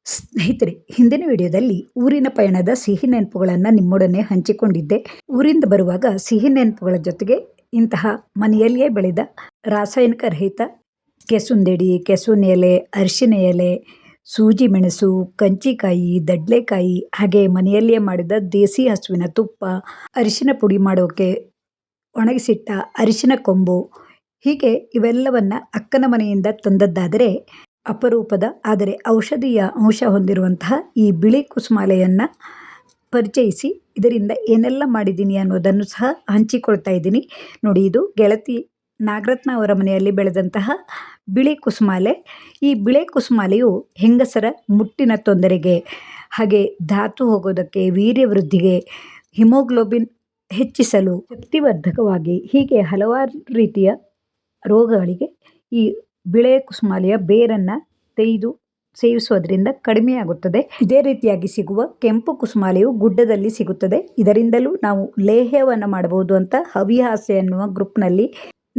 ಸ್ನೇಹಿತರೆ, ಹಿಂದಿನ ವಿಡಿಯೋದಲ್ಲಿ ಊರಿನ ಪಯಣದ ಸಿಹಿ ನೆನಪುಗಳನ್ನು ನಿಮ್ಮೊಡನೆ ಹಂಚಿಕೊಂಡಿದ್ದೆ. ಊರಿಂದ ಬರುವಾಗ ಸಿಹಿ ನೆನಪುಗಳ ಜೊತೆಗೆ ಇಂತಹ ಮನೆಯಲ್ಲಿಯೇ ಬೆಳೆದ ರಾಸಾಯನಿಕ ರಹಿತ ಕೆಸುಂದೆಡಿ, ಕೆಸುವಿನ ಎಲೆ, ಅರಿಶಿನ ಎಲೆ, ಸೂಜಿ ಮೆಣಸು, ಕಂಚಿಕಾಯಿ, ದಡ್ಲೆಕಾಯಿ, ಹಾಗೆ ಮನೆಯಲ್ಲಿಯೇ ಮಾಡಿದ ದೇಸಿ ಹಸುವಿನ ತುಪ್ಪ, ಅರಿಶಿನ ಪುಡಿ ಮಾಡೋಕೆ ಒಣಗಿಸಿಟ್ಟ ಅರಿಶಿನ ಕೊಂಬು, ಹೀಗೆ ಇವೆಲ್ಲವನ್ನು ಅಕ್ಕನ ಮನೆಯಿಂದ ತಂದದ್ದಾದರೆ ಅಪರೂಪದ ಆದರೆ ಔಷಧೀಯ ಅಂಶ ಹೊಂದಿರುವಂತಹ ಈ ಬಿಳಿ ಕುಸುಮಾಲೆಯನ್ನು ಪರಿಚಯಿಸಿ ಇದರಿಂದ ಏನೆಲ್ಲ ಮಾಡಿದ್ದೀನಿ ಅನ್ನೋದನ್ನು ಸಹ ಹಂಚಿಕೊಳ್ತಾ ಇದ್ದೀನಿ. ನೋಡಿ, ಇದು ಗೆಳತಿ ನಾಗರತ್ನ ಅವರ ಮನೆಯಲ್ಲಿ ಬೆಳೆದಂತಹ ಬಿಳಿ ಕುಸುಮಾಲೆ. ಈ ಬಿಳಿ ಕುಸುಮಾಲೆಯು ಹೆಂಗಸರ ಮುಟ್ಟಿನ ತೊಂದರೆಗೆ, ಹಾಗೆ ಧಾತು ಹೋಗೋದಕ್ಕೆ, ವೀರ್ಯವೃದ್ಧಿಗೆ, ಹಿಮೋಗ್ಲೋಬಿನ್ ಹೆಚ್ಚಿಸಲು, ಶಕ್ತಿವರ್ಧಕವಾಗಿ, ಹೀಗೆ ಹಲವಾರು ರೀತಿಯ ರೋಗಗಳಿಗೆ ಈ ಬಿಳೆ ಕುಸುಮಾಲೆಯ ಬೇರನ್ನು ತೆಗೆದು ಸೇವಿಸೋದ್ರಿಂದ ಕಡಿಮೆಯಾಗುತ್ತದೆ. ಇದೇ ರೀತಿಯಾಗಿ ಸಿಗುವ ಕೆಂಪು ಕುಸುಮಾಲೆಯು ಗುಡ್ಡದಲ್ಲಿ ಸಿಗುತ್ತದೆ. ಇದರಿಂದಲೂ ನಾವು ಲೇಹ್ಯವನ್ನು ಮಾಡಬಹುದು ಅಂತ ಹವ್ಯಾಸೆ ಎನ್ನುವ ಗ್ರೂಪ್ನಲ್ಲಿ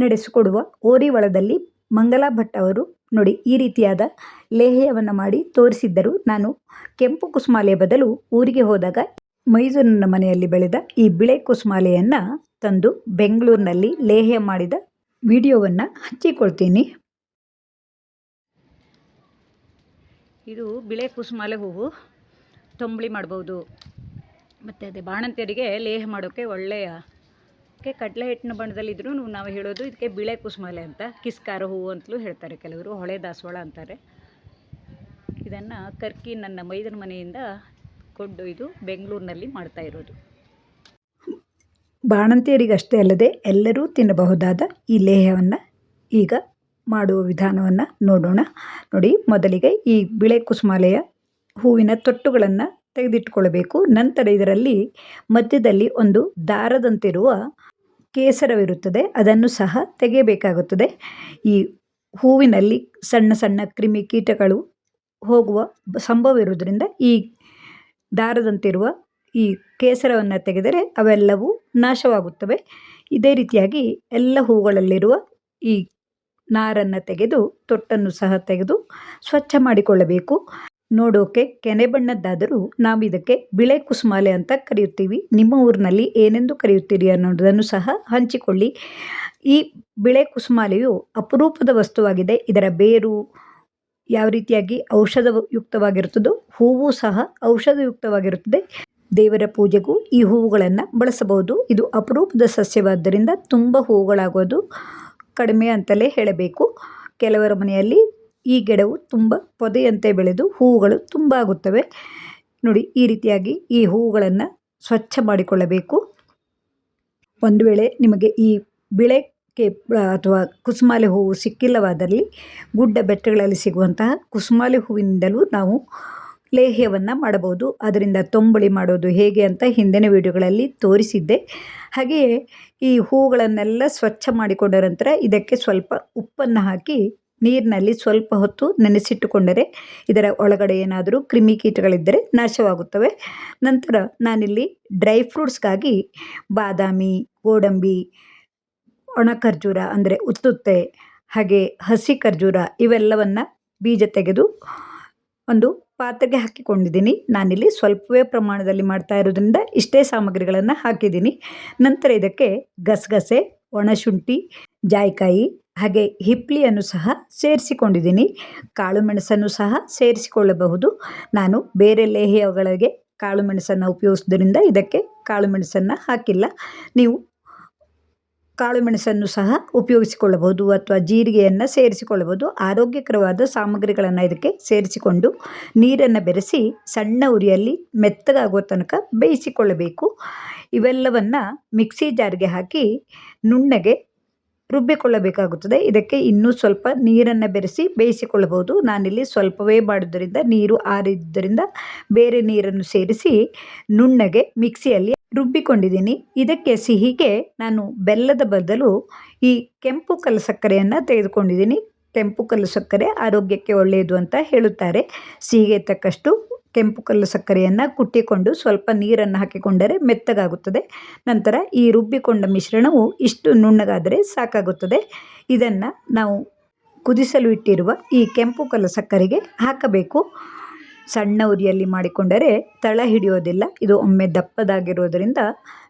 ನಡೆಸಿಕೊಡುವ ಓರಿವಳದಲ್ಲಿ ಮಂಗಲಾ ಭಟ್ ಅವರು ನೋಡಿ ಈ ರೀತಿಯಾದ ಲೇಹ್ಯವನ್ನು ಮಾಡಿ ತೋರಿಸಿದ್ದರು. ನಾನು ಕೆಂಪು ಕುಸುಮಾಲೆಯ ಬದಲು ಊರಿಗೆ ಹೋದಾಗ ಮೈಸೂರಿನ ಮನೆಯಲ್ಲಿ ಬೆಳೆದ ಈ ಬಿಳೆ ಕುಸುಮಾಲೆಯನ್ನು ತಂದು ಬೆಂಗಳೂರಿನಲ್ಲಿ ಲೇಹ್ಯ ಮಾಡಿದ ವಿಡಿಯೋವನ್ನು ಹಂಚಿಕೊಳ್ತೀನಿ. ಇದು ಬಿಳೆ ಕುಸುಮಾಲೆ ಹೂವು, ತಂಬಳಿ ಮಾಡ್ಬೋದು. ಮತ್ತು ಅದೇ ಬಾಣಂತಿಯರಿಗೆ ಲೇಹ ಮಾಡೋಕ್ಕೆ ಒಳ್ಳೆಯ ಕಡಲೆ ಹಿಟ್ಟಿನ ಬಣ್ಣದಲ್ಲಿದ್ದರೂ ನಾವು ಹೇಳೋದು ಇದಕ್ಕೆ ಬಿಳೆ ಕುಸುಮಾಲೆ ಅಂತ. ಕಿಸ್ಕಾರ ಹೂವು ಅಂತಲೂ ಹೇಳ್ತಾರೆ ಕೆಲವರು, ಹೊಳೆ ದಾಸವಾಳ ಅಂತಾರೆ. ಇದನ್ನು ಕರ್ಕಿ ನನ್ನ ಮೈದನ ಮನೆಯಿಂದ ಕೊಂಡೊಯ್ದು ಬೆಂಗಳೂರಿನಲ್ಲಿ ಮಾಡ್ತಾ ಇರೋದು. ಬಾಣಂತಿಯರಿಗಷ್ಟೇ ಅಲ್ಲದೆ ಎಲ್ಲರೂ ತಿನ್ನಬಹುದಾದ ಈ ಲೇಹವನ್ನು ಈಗ ಮಾಡುವ ವಿಧಾನವನ್ನು ನೋಡೋಣ. ನೋಡಿ, ಮೊದಲಿಗೆ ಈ ಬಿಳೆ ಕುಸುಮಾಲೆಯ ಹೂವಿನ ತೊಟ್ಟುಗಳನ್ನು ತೆಗೆದಿಟ್ಕೊಳ್ಬೇಕು. ನಂತರ ಇದರಲ್ಲಿ ಮಧ್ಯದಲ್ಲಿ ಒಂದು ದಾರದಂತಿರುವ ಕೇಸರವಿರುತ್ತದೆ, ಅದನ್ನು ಸಹ ತೆಗೆಯಬೇಕಾಗುತ್ತದೆ. ಈ ಹೂವಿನಲ್ಲಿ ಸಣ್ಣ ಸಣ್ಣ ಕ್ರಿಮಿಕೀಟಗಳು ಹೋಗುವ ಸಂಭವ ಇರುವುದರಿಂದ ಈ ದಾರದಂತಿರುವ ಈ ಕೇಸರವನ್ನು ತೆಗೆದರೆ ಅವೆಲ್ಲವೂ ನಾಶವಾಗುತ್ತವೆ. ಇದೇ ರೀತಿಯಾಗಿ ಎಲ್ಲ ಹೂಗಳಲ್ಲಿರುವ ಈ ನಾರನ್ನು ತೆಗೆದು ತೊಟ್ಟನ್ನು ಸಹ ತೆಗೆದು ಸ್ವಚ್ಛ ಮಾಡಿಕೊಳ್ಳಬೇಕು. ನೋಡೋಕೆ ಕೆನೆ ಬಣ್ಣದ್ದಾದರೂ ನಾವು ಇದಕ್ಕೆ ಬಿಳೆ ಕುಸುಮಾಲೆ ಅಂತ ಕರೆಯುತ್ತೀವಿ. ನಿಮ್ಮ ಊರಿನಲ್ಲಿ ಏನೆಂದು ಕರೆಯುತ್ತೀರಿ ಅನ್ನೋದನ್ನು ಸಹ ಹಂಚಿಕೊಳ್ಳಿ. ಈ ಬಿಳೆ ಕುಸುಮಾಲೆಯು ಅಪರೂಪದ ವಸ್ತುವಾಗಿದೆ. ಇದರ ಬೇರು ಯಾವ ರೀತಿಯಾಗಿ ಔಷಧಯುಕ್ತವಾಗಿರುತ್ತದೋ ಹೂವು ಸಹ ಔಷಧಯುಕ್ತವಾಗಿರುತ್ತದೆ. ದೇವರ ಪೂಜೆಗೂ ಈ ಹೂವುಗಳನ್ನು ಬಳಸಬಹುದು. ಇದು ಅಪರೂಪದ ಸಸ್ಯವಾದ್ದರಿಂದ ತುಂಬ ಹೂವುಗಳಾಗೋದು ಕಡಿಮೆ ಅಂತಲೇ ಹೇಳಬೇಕು. ಕೆಲವರ ಮನೆಯಲ್ಲಿ ಈ ಗಿಡವು ತುಂಬ ಪೊದೆಯಂತೆ ಬೆಳೆದು ಹೂವುಗಳು ತುಂಬ ಆಗುತ್ತವೆ. ನೋಡಿ, ಈ ರೀತಿಯಾಗಿ ಈ ಹೂವುಗಳನ್ನು ಸ್ವಚ್ಛ ಮಾಡಿಕೊಳ್ಳಬೇಕು. ಒಂದು ವೇಳೆ ನಿಮಗೆ ಈ ಬಿಳೆ ಅಥವಾ ಕುಸುಮಾಲೆ ಹೂವು ಸಿಕ್ಕಿಲ್ಲವಾದಲ್ಲಿ ಗುಡ್ಡ ಬೆಟ್ಟಗಳಲ್ಲಿ ಸಿಗುವಂತಹ ಕುಸುಮಾಲೆ ಹೂವಿನಿಂದಲೂ ನಾವು ಲೇಹ್ಯವನ್ನು ಮಾಡಬಹುದು. ಅದರಿಂದ ತಂಬಳಿ ಮಾಡೋದು ಹೇಗೆ ಅಂತ ಹಿಂದಿನ ವಿಡಿಯೋಗಳಲ್ಲಿ ತೋರಿಸಿದ್ದೆ. ಹಾಗೆಯೇ ಈ ಹೂವುಗಳನ್ನೆಲ್ಲ ಸ್ವಚ್ಛ ಮಾಡಿಕೊಂಡ ನಂತರ ಇದಕ್ಕೆ ಸ್ವಲ್ಪ ಉಪ್ಪನ್ನು ಹಾಕಿ ನೀರಿನಲ್ಲಿ ಸ್ವಲ್ಪ ಹೊತ್ತು ನೆನೆಸಿಟ್ಟುಕೊಂಡರೆ ಇದರ ಒಳಗಡೆ ಏನಾದರೂ ಕ್ರಿಮಿಕೀಟಗಳಿದ್ದರೆ ನಾಶವಾಗುತ್ತವೆ. ನಂತರ ನಾನಿಲ್ಲಿ ಡ್ರೈ ಫ್ರೂಟ್ಸ್ಗಾಗಿ ಬಾದಾಮಿ, ಗೋಡಂಬಿ, ಒಣ ಖರ್ಜೂರ ಅಂದರೆ ಉತ್ತುತ್ತೆ, ಹಾಗೆ ಹಸಿ ಖರ್ಜೂರ ಇವೆಲ್ಲವನ್ನು ಬೀಜ ತೆಗೆದು ಒಂದು ಪಾತ್ರೆಗೆ ಹಾಕಿಕೊಂಡಿದ್ದೀನಿ. ನಾನಿಲ್ಲಿ ಸ್ವಲ್ಪವೇ ಪ್ರಮಾಣದಲ್ಲಿ ಮಾಡ್ತಾ ಇರೋದ್ರಿಂದ ಇಷ್ಟೇ ಸಾಮಗ್ರಿಗಳನ್ನು ಹಾಕಿದ್ದೀನಿ. ನಂತರ ಇದಕ್ಕೆ ಗಸಗಸೆ, ಒಣಶುಂಠಿ, ಜಾಯಿಕಾಯಿ, ಹಾಗೆ ಹಿಪ್ಲಿಯನ್ನು ಸಹ ಸೇರಿಸಿಕೊಂಡಿದ್ದೀನಿ. ಕಾಳು ಮೆಣಸನ್ನು ಸಹ ಸೇರಿಸಿಕೊಳ್ಳಬಹುದು. ನಾನು ಬೇರೆ ಲೇಹ್ಯಗಳಿಗೆ ಕಾಳು ಮೆಣಸನ್ನು ಉಪಯೋಗಿಸೋದ್ರಿಂದ ಇದಕ್ಕೆ ಕಾಳು ಮೆಣಸನ್ನು ಹಾಕಿಲ್ಲ. ನೀವು ಕಾಳು ಮೆಣಸನ್ನು ಸಹ ಉಪಯೋಗಿಸಿಕೊಳ್ಳಬಹುದು ಅಥವಾ ಜೀರಿಗೆಯನ್ನು ಸೇರಿಸಿಕೊಳ್ಳಬಹುದು. ಆರೋಗ್ಯಕರವಾದ ಸಾಮಗ್ರಿಗಳನ್ನು ಇದಕ್ಕೆ ಸೇರಿಸಿಕೊಂಡು ನೀರನ್ನು ಬೆರೆಸಿ ಸಣ್ಣ ಉರಿಯಲ್ಲಿ ಮೆತ್ತಗಾಗುವ ತನಕ ಬೇಯಿಸಿಕೊಳ್ಳಬೇಕು. ಇವೆಲ್ಲವನ್ನು ಮಿಕ್ಸಿ ಜಾರ್ಗೆ ಹಾಕಿ ನುಣ್ಣಗೆ ರುಬ್ಬಿಕೊಳ್ಳಬೇಕಾಗುತ್ತದೆ. ಇದಕ್ಕೆ ಇನ್ನೂ ಸ್ವಲ್ಪ ನೀರನ್ನು ಬೆರೆಸಿ ಬೇಯಿಸಿಕೊಳ್ಳಬಹುದು. ನಾನಿಲ್ಲಿ ಸ್ವಲ್ಪವೇ ಮಾಡೋದರಿಂದ ನೀರು ಆರಿದ್ದರಿಂದ ಬೇರೆ ನೀರನ್ನು ಸೇರಿಸಿ ನುಣ್ಣಗೆ ಮಿಕ್ಸಿಯಲ್ಲಿ ರುಬ್ಬಿಕೊಂಡಿದ್ದೀನಿ. ಇದಕ್ಕೆ ಸಿಹಿಗೆ ನಾನು ಬೆಲ್ಲದ ಬದಲು ಈ ಕೆಂಪು ಕಲ್ಲು ಸಕ್ಕರೆಯನ್ನು ತೆಗೆದುಕೊಂಡಿದ್ದೀನಿ. ಕೆಂಪು ಕಲ್ಲು ಸಕ್ಕರೆ ಆರೋಗ್ಯಕ್ಕೆ ಒಳ್ಳೆಯದು ಅಂತ ಹೇಳುತ್ತಾರೆ. ಸಿಹಿಗೆ ತಕ್ಕಷ್ಟು ಕೆಂಪು ಕಲ್ಲು ಸಕ್ಕರೆಯನ್ನು ಕುಟ್ಟಿಕೊಂಡು ಸ್ವಲ್ಪ ನೀರನ್ನು ಹಾಕಿಕೊಂಡರೆ ಮೆತ್ತಗಾಗುತ್ತದೆ. ನಂತರ ಈ ರುಬ್ಬಿಕೊಂಡ ಮಿಶ್ರಣವು ಇಷ್ಟು ನುಣ್ಣಗಾದರೆ ಸಾಕಾಗುತ್ತದೆ. ಇದನ್ನು ನಾವು ಕುದಿಸಲು ಇಟ್ಟಿರುವ ಈ ಕೆಂಪು ಕಲ್ಲು ಸಕ್ಕರೆಗೆ ಹಾಕಬೇಕು. ಸಣ್ಣ ಉರಿಯಲ್ಲಿ ಮಾಡಿಕೊಂಡರೆ ತಳ ಹಿಡಿಯೋದಿಲ್ಲ. ಇದು ಒಮ್ಮೆ ದಪ್ಪದಾಗಿರೋದರಿಂದ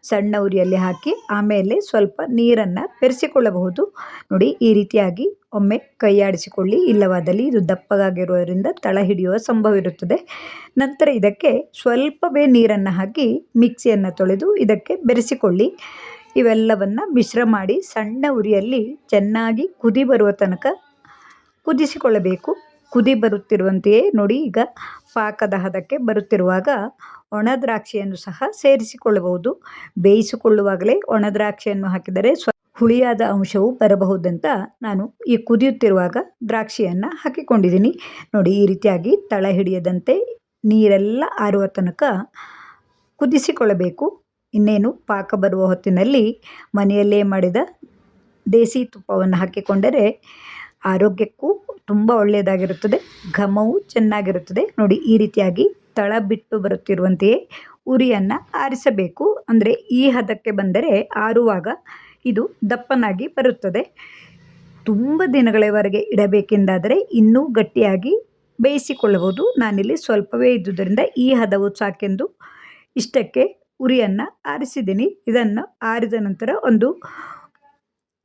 ಸಣ್ಣ ಉರಿಯಲ್ಲಿ ಹಾಕಿ ಆಮೇಲೆ ಸ್ವಲ್ಪ ನೀರನ್ನು ಬೆರೆಸಿಕೊಳ್ಳಬಹುದು. ನೋಡಿ, ಈ ರೀತಿಯಾಗಿ ಒಮ್ಮೆ ಕೈಯಾಡಿಸಿಕೊಳ್ಳಿ, ಇಲ್ಲವಾದಲ್ಲಿ ಇದು ದಪ್ಪಗಾಗಿರೋದರಿಂದ ತಳ ಹಿಡಿಯುವ ಸಂಭವ ಇರುತ್ತದೆ. ನಂತರ ಇದಕ್ಕೆ ಸ್ವಲ್ಪವೇ ನೀರನ್ನು ಹಾಕಿ ಮಿಕ್ಸಿಯನ್ನು ತೊಳೆದು ಇದಕ್ಕೆ ಬೆರೆಸಿಕೊಳ್ಳಿ. ಇವೆಲ್ಲವನ್ನು ಮಿಶ್ರ ಮಾಡಿ ಸಣ್ಣ ಉರಿಯಲ್ಲಿ ಚೆನ್ನಾಗಿ ಕುದಿ ಬರುವ ತನಕ ಕುದಿಸಿಕೊಳ್ಳಬೇಕು. ಕುದಿ ಬರುತ್ತಿರುವಂತೆಯೇ ನೋಡಿ, ಈಗ ಪಾಕದ ಹದಕ್ಕೆ ಬರುತ್ತಿರುವಾಗ ಒಣ ದ್ರಾಕ್ಷಿಯನ್ನು ಸಹ ಸೇರಿಸಿಕೊಳ್ಳಬಹುದು. ಬೇಯಿಸಿಕೊಳ್ಳುವಾಗಲೇ ಒಣ ದ್ರಾಕ್ಷಿಯನ್ನು ಹಾಕಿದರೆ ಹುಳಿಯಾದ ಅಂಶವು ಬರಬಹುದಂತ ನಾನು ಈ ಕುದಿಯುತ್ತಿರುವಾಗ ದ್ರಾಕ್ಷಿಯನ್ನು ಹಾಕಿಕೊಂಡಿದ್ದೀನಿ. ನೋಡಿ, ಈ ರೀತಿಯಾಗಿ ತಳ ಹಿಡಿಯದಂತೆ ನೀರೆಲ್ಲ ಆರುವ ತನಕ ಕುದಿಸಿಕೊಳ್ಳಬೇಕು. ಇನ್ನೇನು ಪಾಕ ಬರುವ ಹೊತ್ತಿನಲ್ಲಿ ಮನೆಯಲ್ಲೇ ಮಾಡಿದ ದೇಸಿ ತುಪ್ಪವನ್ನು ಹಾಕಿಕೊಂಡರೆ ಆರೋಗ್ಯಕ್ಕೂ ತುಂಬ ಒಳ್ಳೆಯದಾಗಿರುತ್ತದೆ, ಘಮವು ಚೆನ್ನಾಗಿರುತ್ತದೆ. ನೋಡಿ, ಈ ರೀತಿಯಾಗಿ ತಳ ಬಿಟ್ಟು ಬರುತ್ತಿರುವಂತೆಯೇ ಉರಿಯನ್ನು ಆರಿಸಬೇಕು. ಅಂದರೆ ಈ ಹದಕ್ಕೆ ಬಂದರೆ ಆರುವಾಗ ಇದು ದಪ್ಪನಾಗಿ ಬರುತ್ತದೆ. ತುಂಬ ದಿನಗಳವರೆಗೆ ಇಡಬೇಕೆಂದಾದರೆ ಇನ್ನೂ ಗಟ್ಟಿಯಾಗಿ ಬೇಯಿಸಿಕೊಳ್ಳಬಹುದು. ನಾನಿಲ್ಲಿ ಸ್ವಲ್ಪವೇ ಇದ್ದುದರಿಂದ ಈ ಹದವು ಸಾಕೆಂದು ಇಷ್ಟಕ್ಕೆ ಉರಿಯನ್ನು ಆರಿಸಿದ್ದೀನಿ. ಇದನ್ನು ಆರಿದ ನಂತರ ಒಂದು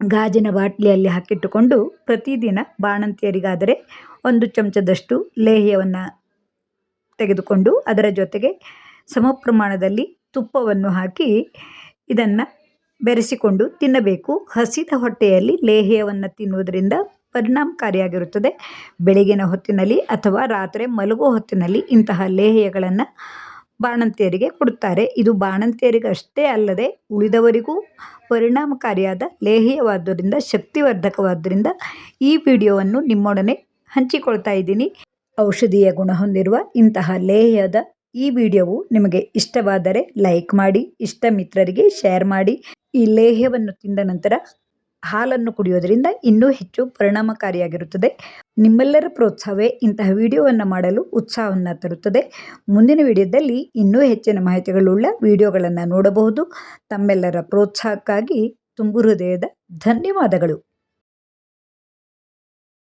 ಗಾಜಿನ ಬಾಟಲಿಯಲ್ಲಿ ಹಾಕಿಟ್ಟುಕೊಂಡು ಪ್ರತಿದಿನ ಬಾಣಂತಿಯರಿಗಾದರೆ 1 ಚಮಚದಷ್ಟು ಲೇಹ್ಯವನ್ನು ತೆಗೆದುಕೊಂಡು ಅದರ ಜೊತೆಗೆ ಸಮ ಪ್ರಮಾಣದಲ್ಲಿ ತುಪ್ಪವನ್ನು ಹಾಕಿ ಇದನ್ನು ಬೆರೆಸಿಕೊಂಡು ತಿನ್ನಬೇಕು. ಹಸಿದ ಹೊಟ್ಟೆಯಲ್ಲಿ ಲೇಹ್ಯವನ್ನು ತಿನ್ನುವುದರಿಂದ ಪರಿಣಾಮಕಾರಿಯಾಗಿರುತ್ತದೆ. ಬೆಳಗಿನ ಹೊತ್ತಿನಲ್ಲಿ ಅಥವಾ ರಾತ್ರಿ ಮಲಗುವ ಹೊತ್ತಿನಲ್ಲಿ ಇಂತಹ ಲೇಹ್ಯಗಳನ್ನು ಬಾಣಂತಿಯರಿಗೆ ಕೊಡುತ್ತಾರೆ. ಇದು ಬಾಣಂತಿಯರಿಗಷ್ಟೇ ಅಲ್ಲದೆ ಉಳಿದವರಿಗೂ ಪರಿಣಾಮಕಾರಿಯಾದ ಲೇಹ್ಯವಾದ್ದರಿಂದ, ಶಕ್ತಿವರ್ಧಕವಾದ್ದರಿಂದ ಈ ವಿಡಿಯೋವನ್ನು ನಿಮ್ಮೊಡನೆ ಹಂಚಿಕೊಳ್ತಾ ಇದ್ದೀನಿ. ಔಷಧೀಯ ಗುಣ ಹೊಂದಿರುವ ಇಂತಹ ಲೇಹ್ಯದ ಈ ವಿಡಿಯೋವು ನಿಮಗೆ ಇಷ್ಟವಾದರೆ ಲೈಕ್ ಮಾಡಿ, ಇಷ್ಟ ಮಿತ್ರರಿಗೆ ಶೇರ್ ಮಾಡಿ. ಈ ಲೇಹ್ಯವನ್ನು ತಿಂದ ನಂತರ ಹಾಲನ್ನು ಕುಡಿಯೋದರಿಂದ ಇನ್ನೂ ಹೆಚ್ಚು ಪರಿಣಾಮಕಾರಿಯಾಗಿರುತ್ತದೆ. ನಿಮ್ಮೆಲ್ಲರ ಪ್ರೋತ್ಸಾಹವೇ ಇಂತಹ ವಿಡಿಯೋವನ್ನು ಮಾಡಲು ಉತ್ಸಾಹವನ್ನು ತರುತ್ತದೆ. ಮುಂದಿನ ವಿಡಿಯೋದಲ್ಲಿ ಇನ್ನೂ ಹೆಚ್ಚಿನ ಮಾಹಿತಿಗಳುಳ್ಳ ವಿಡಿಯೋಗಳನ್ನು ನೋಡಬಹುದು. ತಮ್ಮೆಲ್ಲರ ಪ್ರೋತ್ಸಾಹಕ್ಕಾಗಿ ತುಂಬು ಹೃದಯದ ಧನ್ಯವಾದಗಳು.